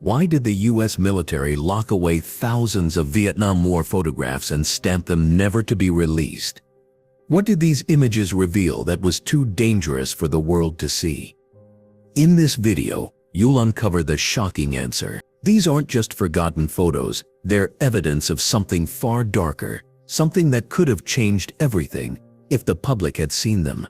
Why did the US military lock away thousands of Vietnam War photographs and stamp them never to be released? What did these images reveal that was too dangerous for the world to see? In this video, you'll uncover the shocking answer. These aren't just forgotten photos, they're evidence of something far darker, something that could have changed everything if the public had seen them.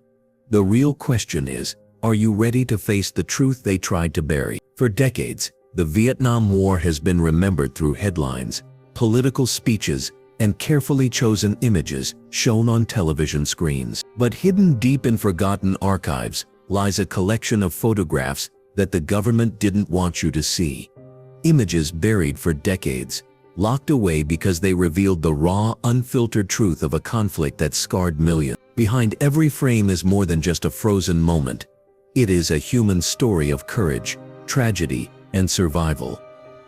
The real question is, are you ready to face the truth they tried to bury? For decades, the Vietnam War has been remembered through headlines, political speeches, and carefully chosen images shown on television screens. But hidden deep in forgotten archives lies a collection of photographs that the government didn't want you to see. Images buried for decades, locked away because they revealed the raw, unfiltered truth of a conflict that scarred millions. Behind every frame is more than just a frozen moment. It is a human story of courage, tragedy, and survival.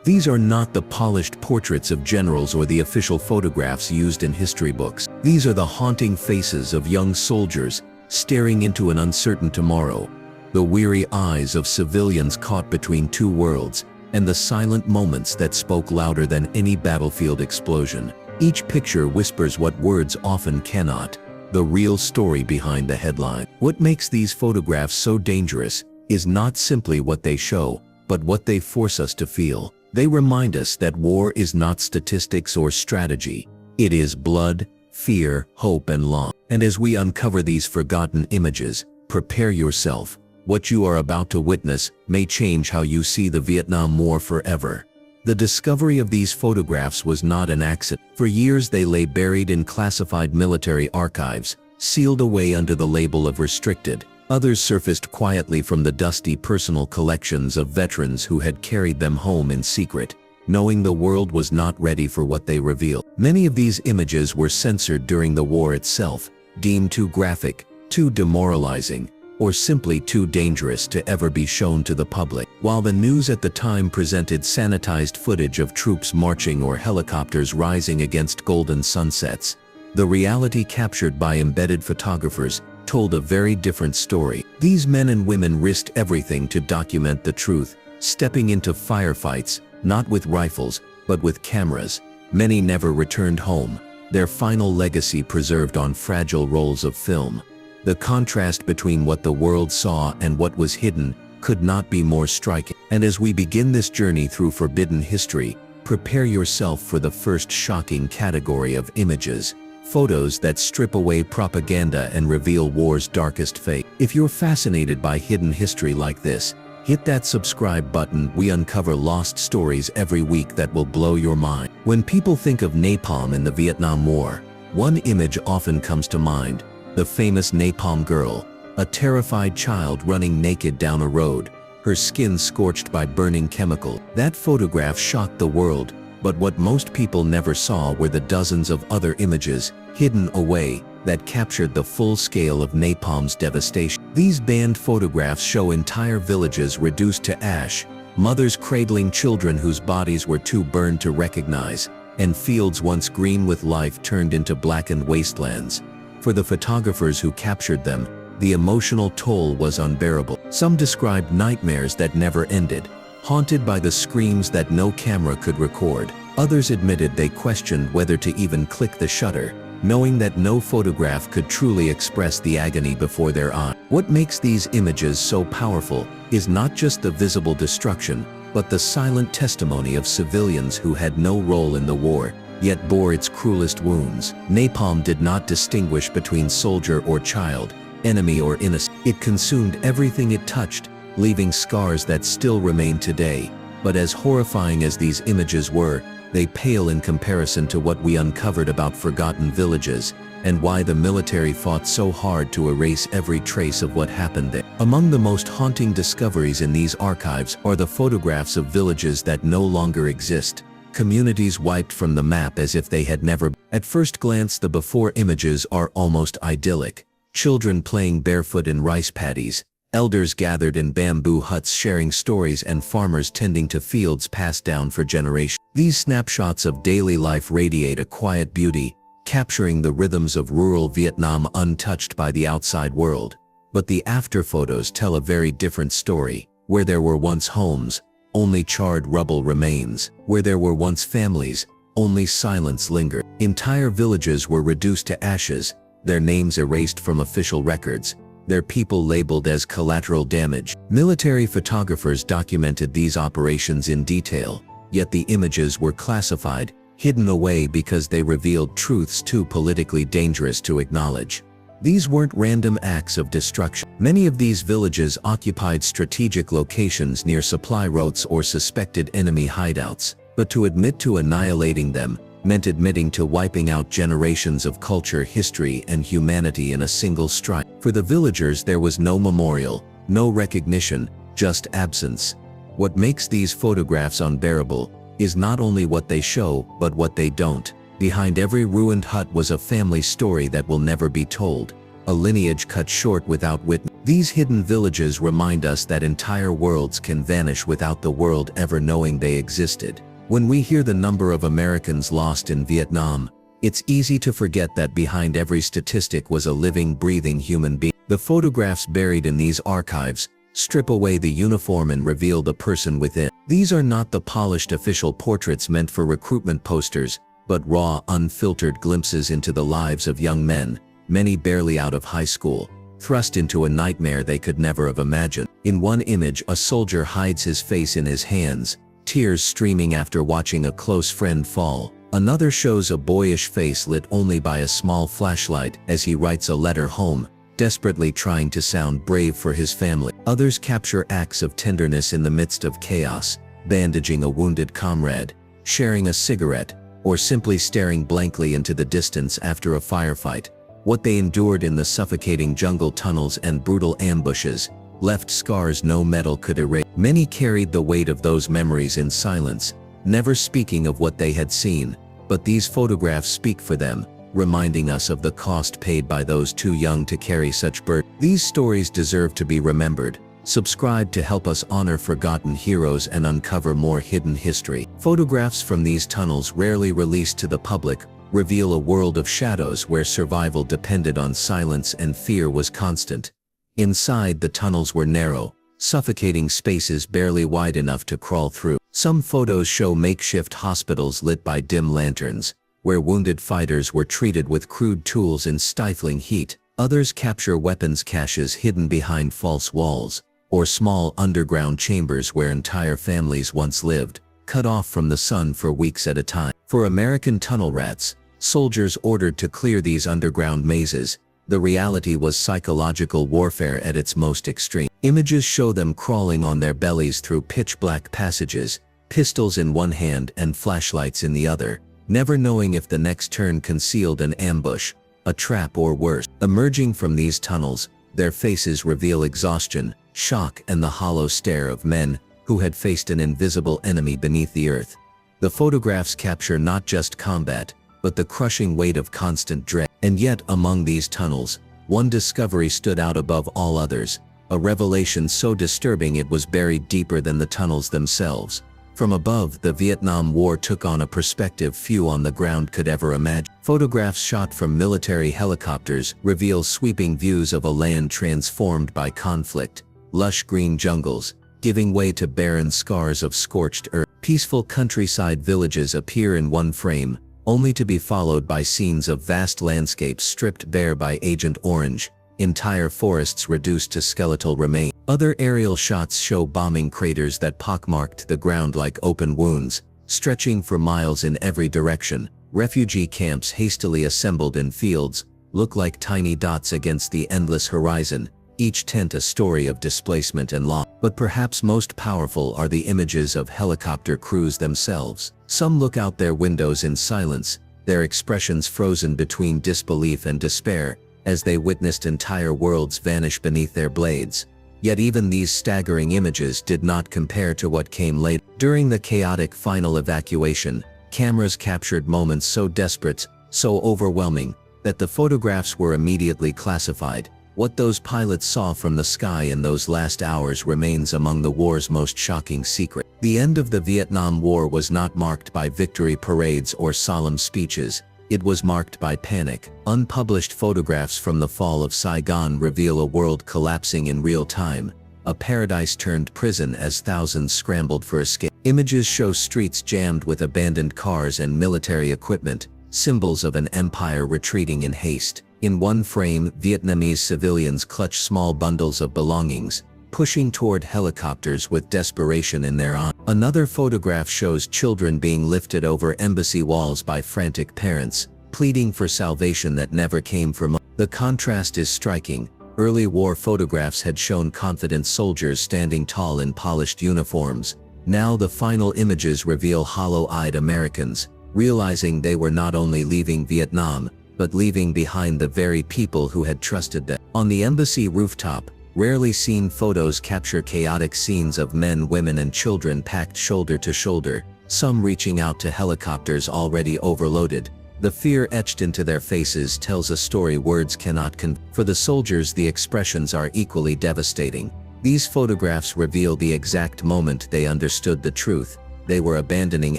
These are not the polished portraits of generals or the official photographs used in history books. These are the haunting faces of young soldiers staring into an uncertain tomorrow, the weary eyes of civilians caught between two worlds, and the silent moments that spoke louder than any battlefield explosion. Each picture whispers what words often cannot, the real story behind the headline. What makes these photographs so dangerous is not simply what they show, but what they force us to feel. They remind us that war is not statistics or strategy. It is blood, fear, hope, and loss. And as we uncover these forgotten images, prepare yourself. What you are about to witness may change how you see the Vietnam War forever. The discovery of these photographs was not an accident. For years they lay buried in classified military archives, sealed away under the label of restricted. Others surfaced quietly from the dusty personal collections of veterans who had carried them home in secret, knowing the world was not ready for what they revealed. Many of these images were censored during the war itself, deemed too graphic, too demoralizing, or simply too dangerous to ever be shown to the public. While the news at the time presented sanitized footage of troops marching or helicopters rising against golden sunsets, the reality captured by embedded photographers told a very different story. These men and women risked everything to document the truth, stepping into firefights, not with rifles, but with cameras. Many never returned home, their final legacy preserved on fragile rolls of film. The contrast between what the world saw and what was hidden could not be more striking. And as we begin this journey through forbidden history, prepare yourself for the first shocking category of images: photos that strip away propaganda and reveal war's darkest fate. If you're fascinated by hidden history like this, hit that subscribe button. We uncover lost stories every week that will blow your mind. When people think of napalm in the Vietnam War, one image often comes to mind: the famous Napalm girl, a terrified child running naked down a road, her skin scorched by burning chemical. That photograph shocked the world, but what most people never saw were the dozens of other images, hidden away, that captured the full scale of napalm's devastation. These banned photographs show entire villages reduced to ash, mothers cradling children whose bodies were too burned to recognize, and fields once green with life turned into blackened wastelands. For the photographers who captured them, the emotional toll was unbearable. Some described nightmares that never ended, haunted by the screams that no camera could record. Others admitted they questioned whether to even click the shutter, knowing that no photograph could truly express the agony before their eyes. What makes these images so powerful is not just the visible destruction, but the silent testimony of civilians who had no role in the war, yet bore its cruelest wounds. Napalm did not distinguish between soldier or child, enemy or innocent. It consumed everything it touched, leaving scars that still remain today. But as horrifying as these images were, they pale in comparison to what we uncovered about forgotten villages, and why the military fought so hard to erase every trace of what happened there. Among the most haunting discoveries in these archives are the photographs of villages that no longer exist, communities wiped from the map as if they had never been. At first glance, the before images are almost idyllic. Children playing barefoot in rice paddies, elders gathered in bamboo huts sharing stories, and farmers tending to fields passed down for generations. These snapshots of daily life radiate a quiet beauty, capturing the rhythms of rural Vietnam untouched by the outside world. But the after photos tell a very different story. Where there were once homes, only charred rubble remains. Where there were once families, only silence lingered. Entire villages were reduced to ashes, their names erased from official records, their people labeled as collateral damage. Military photographers documented these operations in detail, yet the images were classified, hidden away because they revealed truths too politically dangerous to acknowledge. These weren't random acts of destruction. Many of these villages occupied strategic locations near supply routes or suspected enemy hideouts, but to admit to annihilating them meant admitting to wiping out generations of culture, history, and humanity in a single strike. For the villagers, there was no memorial, no recognition, just absence. What makes these photographs unbearable is not only what they show, but what they don't. Behind every ruined hut was a family story that will never be told, a lineage cut short without witness. These hidden villages remind us that entire worlds can vanish without the world ever knowing they existed. When we hear the number of Americans lost in Vietnam, it's easy to forget that behind every statistic was a living, breathing human being. The photographs buried in these archives strip away the uniform and reveal the person within. These are not the polished official portraits meant for recruitment posters, but raw, unfiltered glimpses into the lives of young men, many barely out of high school, thrust into a nightmare they could never have imagined. In one image, a soldier hides his face in his hands, tears streaming after watching a close friend fall. Another shows a boyish face lit only by a small flashlight as he writes a letter home, desperately trying to sound brave for his family. Others capture acts of tenderness in the midst of chaos, bandaging a wounded comrade, sharing a cigarette, or simply staring blankly into the distance after a firefight. What they endured in the suffocating jungle tunnels and brutal ambushes left scars no metal could erase. Many carried the weight of those memories in silence, never speaking of what they had seen, but these photographs speak for them, reminding us of the cost paid by those too young to carry such burden. These stories deserve to be remembered. Subscribe to help us honor forgotten heroes and uncover more hidden history. Photographs from these tunnels, rarely released to the public, reveal a world of shadows where survival depended on silence and fear was constant. Inside, the tunnels were narrow, suffocating spaces barely wide enough to crawl through. Some photos show makeshift hospitals lit by dim lanterns, where wounded fighters were treated with crude tools in stifling heat. Others capture weapons caches hidden behind false walls, or small underground chambers where entire families once lived, cut off from the sun for weeks at a time. For American tunnel rats, soldiers ordered to clear these underground mazes, the reality was psychological warfare at its most extreme. Images show them crawling on their bellies through pitch-black passages, pistols in one hand and flashlights in the other, never knowing if the next turn concealed an ambush, a trap, or worse. Emerging from these tunnels, their faces reveal exhaustion, shock, and the hollow stare of men who had faced an invisible enemy beneath the earth. The photographs capture not just combat, but the crushing weight of constant dread. And yet, among these tunnels, one discovery stood out above all others, a revelation so disturbing it was buried deeper than the tunnels themselves. From above, the Vietnam War took on a perspective few on the ground could ever imagine. Photographs shot from military helicopters reveal sweeping views of a land transformed by conflict, lush green jungles, giving way to barren scars of scorched earth. Peaceful countryside villages appear in one frame, only to be followed by scenes of vast landscapes stripped bare by Agent Orange, entire forests reduced to skeletal remains. Other aerial shots show bombing craters that pockmarked the ground like open wounds, stretching for miles in every direction. Refugee camps hastily assembled in fields look like tiny dots against the endless horizon, each tent a story of displacement and loss. But perhaps most powerful are the images of helicopter crews themselves. Some look out their windows in silence, their expressions frozen between disbelief and despair, as they witnessed entire worlds vanish beneath their blades. Yet even these staggering images did not compare to what came later. During the chaotic final evacuation, cameras captured moments so desperate, so overwhelming, that the photographs were immediately classified. What those pilots saw from the sky in those last hours remains among the war's most shocking secrets. The end of the Vietnam War was not marked by victory parades or solemn speeches. It was marked by panic. Unpublished photographs from the fall of Saigon reveal a world collapsing in real time, a paradise turned prison as thousands scrambled for escape. Images show streets jammed with abandoned cars and military equipment, symbols of an empire retreating in haste. In one frame, Vietnamese civilians clutch small bundles of belongings, pushing toward helicopters with desperation in their eyes. Another photograph shows children being lifted over embassy walls by frantic parents, pleading for salvation that never came from. The contrast is striking. Early war photographs had shown confident soldiers standing tall in polished uniforms. Now the final images reveal hollow-eyed Americans, realizing they were not only leaving Vietnam, but leaving behind the very people who had trusted them. On the embassy rooftop, rarely seen photos capture chaotic scenes of men, women, and children packed shoulder to shoulder, some reaching out to helicopters already overloaded. The fear etched into their faces tells a story words cannot convey. For the soldiers, the expressions are equally devastating. These photographs reveal the exact moment they understood the truth. They were abandoning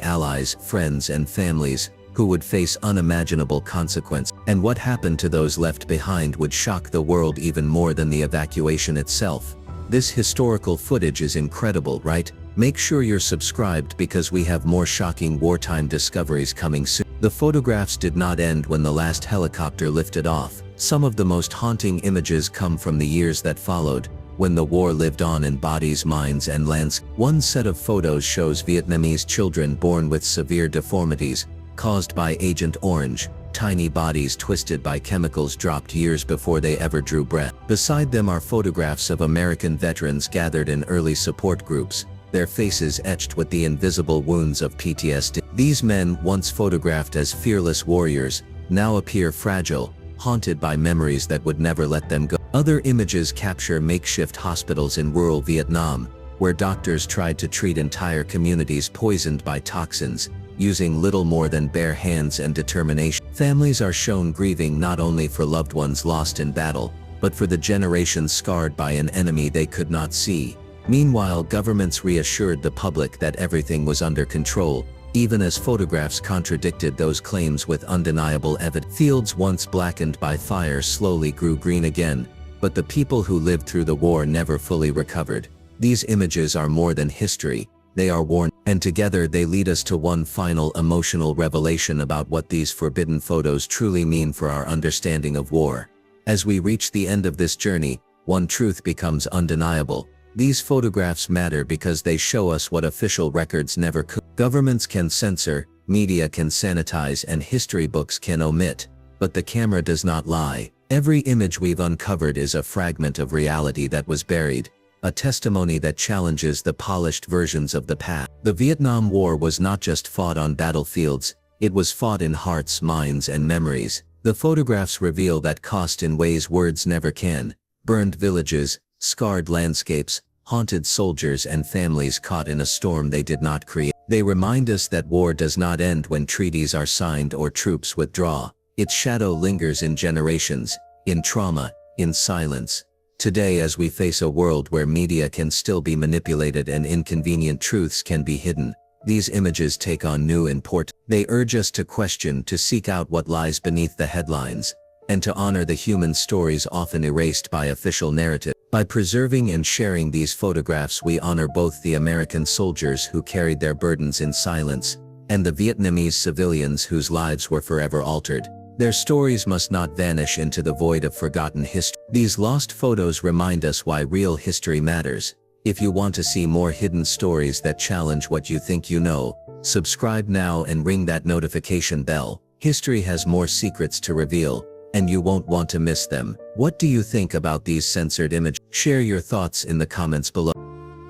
allies, friends, and families who would face unimaginable consequences. And what happened to those left behind would shock the world even more than the evacuation itself. This historical footage is incredible, right? Make sure you're subscribed because we have more shocking wartime discoveries coming soon. The photographs did not end when the last helicopter lifted off. Some of the most haunting images come from the years that followed, when the war lived on in bodies, minds, and lands. One set of photos shows Vietnamese children born with severe deformities, caused by Agent Orange, tiny bodies twisted by chemicals dropped years before they ever drew breath. Beside them are photographs of American veterans gathered in early support groups, their faces etched with the invisible wounds of PTSD. These men, once photographed as fearless warriors, now appear fragile, haunted by memories that would never let them go. Other images capture makeshift hospitals in rural Vietnam, where doctors tried to treat entire communities poisoned by toxins, using little more than bare hands and determination. Families are shown grieving not only for loved ones lost in battle, but for the generations scarred by an enemy they could not see. Meanwhile, governments reassured the public that everything was under control, even as photographs contradicted those claims with undeniable evidence. Fields once blackened by fire slowly grew green again, but the people who lived through the war never fully recovered. These images are more than history, they are warning, and together they lead us to one final emotional revelation about what these forbidden photos truly mean for our understanding of war. As we reach the end of this journey, one truth becomes undeniable. These photographs matter because they show us what official records never could. Governments can censor, media can sanitize, and history books can omit, but the camera does not lie. Every image we've uncovered is a fragment of reality that was buried, a testimony that challenges the polished versions of the past. The Vietnam War was not just fought on battlefields, it was fought in hearts, minds, and memories. The photographs reveal that cost in ways words never can: burned villages, scarred landscapes, haunted soldiers, and families caught in a storm they did not create. They remind us that war does not end when treaties are signed or troops withdraw. Its shadow lingers in generations, in trauma, in silence. Today, as we face a world where media can still be manipulated and inconvenient truths can be hidden, these images take on new importance. They urge us to question, to seek out what lies beneath the headlines, and to honor the human stories often erased by official narrative. By preserving and sharing these photographs, we honor both the American soldiers who carried their burdens in silence, and the Vietnamese civilians whose lives were forever altered. Their stories must not vanish into the void of forgotten history. These lost photos remind us why real history matters. If you want to see more hidden stories that challenge what you think you know, subscribe now and ring that notification bell. History has more secrets to reveal, and you won't want to miss them. What do you think about these censored images? Share your thoughts in the comments below.